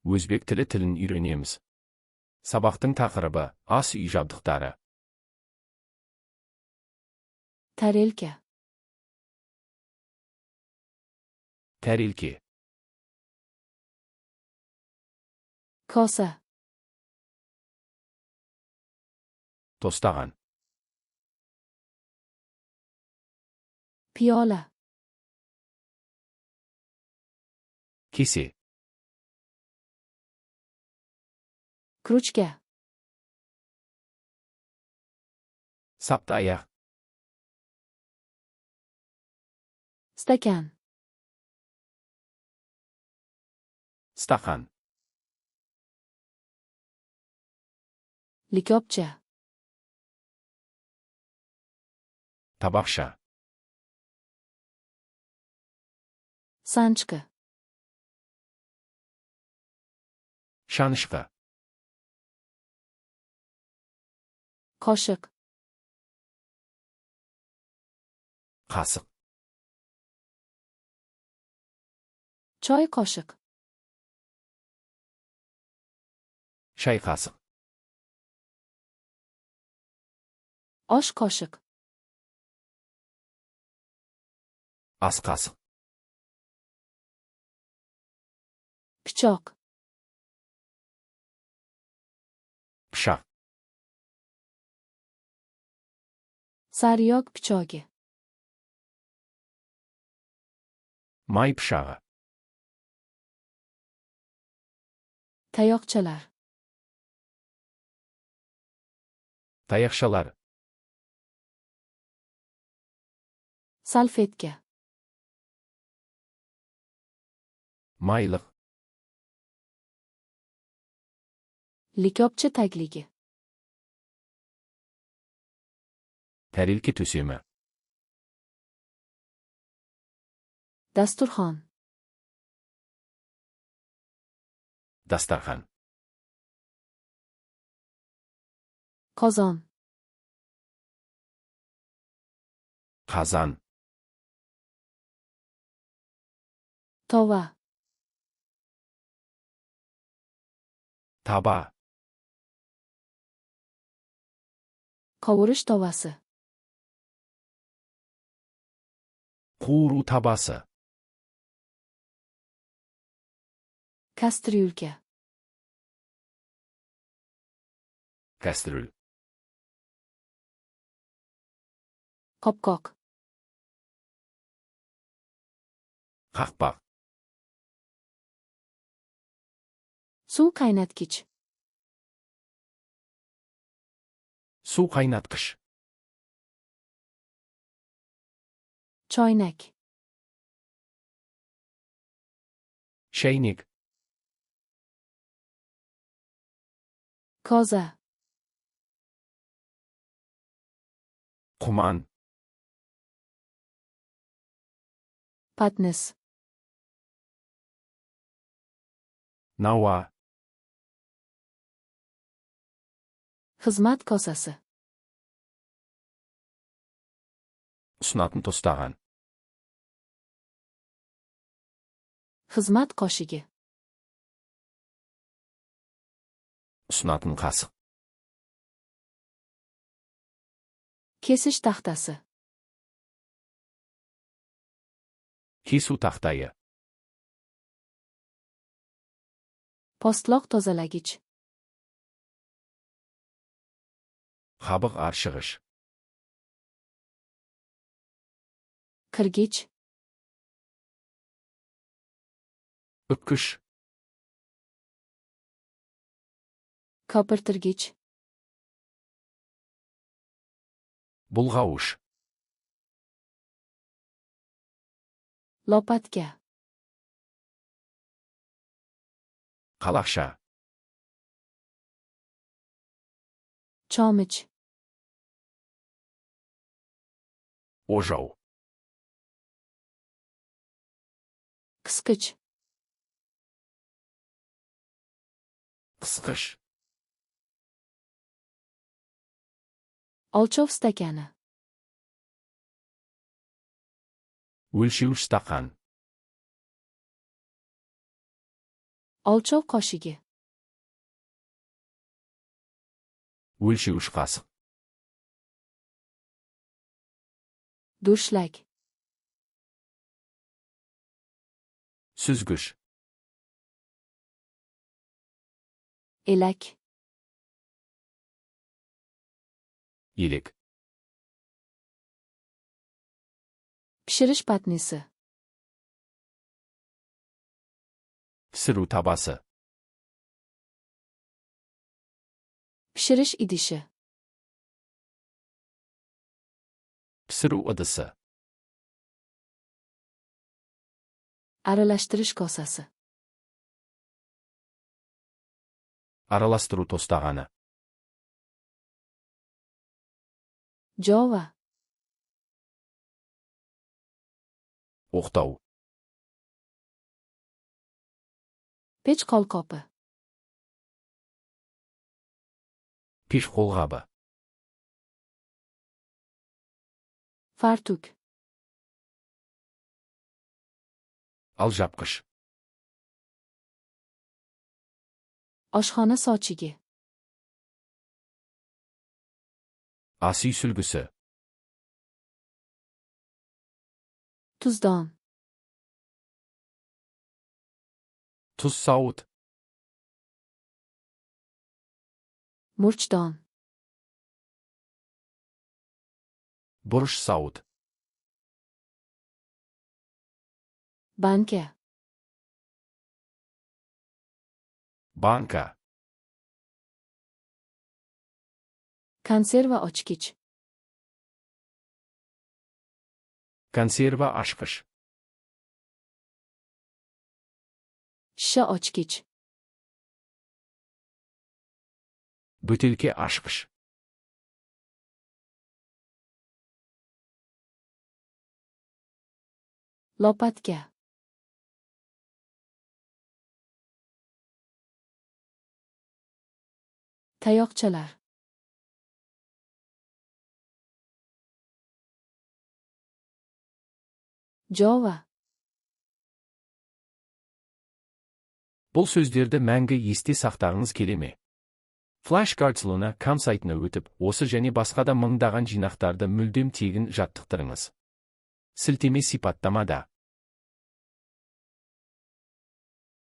Өзбек тілін үйренеміз. Сабақтың тақырыбы ас үй жабдықтары. Тарелка. Тәрелке. Kosa. Тостаған. Piyola. Kese. Kruchka. Sapta аяқ. Stakan. Стақан. Likopcha. Табақша. Sanchka. Шанышқы. Qoshiq. Қасық. Choy qoshiq. Шай қасық. Osh qoshiq. Ас қасық. Pichoq. Пышақ. Saryog pichog'i. Май пышағы. Tayoqchalar. Таяқшалар. Salfetka. Майлық. Likopcha tagligi. Тәрелке төсемі. Dasturxon. Дастархан. Qozon. Қазан. Tova. Таба. Qovurish tovasi. Қуыру табасы. Kastryulka. Кәстрүл. Qopqoq. Қақпақ. Suv qaynatgich. Су қайнатқыш. Choynak. Шәйнек. Koza. Құман. Patnis. Науа. Xizmat kosasi. Ұсынатын тостаған. Xizmat qoshigi. Ұсынатын қасық. Kesish taxtasi. Кесу тақтайы. Postloq tozalagich. Қабық аршығыш. Kirgich. Үпкіш. Ko'pirtirgich. Бұлғауыш. Lopatka. Қалақша. Chomich. Ожау. Qisqich. Қысқыш. Olchov stakani. Өлшеуіш стақан. Olchov qoshigi. Өлшеуіш қасық. Durshlag. Сүзгіш. Elak. Елек. Pishirish patnisi. Pişiru tabası. Pishirish idishi. Pişiru ыдысы. Aralashtirish kosasi. Aralastırу тостағаны. Jova. Оқтау. Pech qolqopi. Пеш қолғабы. Fartuk. Алжапқыш. Oshxona sochigi. Ас үй сүлгісі. Tuzdon. Тұз сауыт. Murchdon. Бұрыш сауыт. Banka. Банка. Konserva ochgich. Консерва ашқыш. Shisha ochgich. Бөтелке ашқыш. Lopatka. Tayoqchalar. Jova. Бұл сөздерді мәңгі есте сақтағыңыз келе ме? Flashcards Luna.com сайтына өтіп, осы және басқа да мыңдаған жинақтарды мүлдем тегін жаттықтырыңыз. Сілтеме сипаттамада.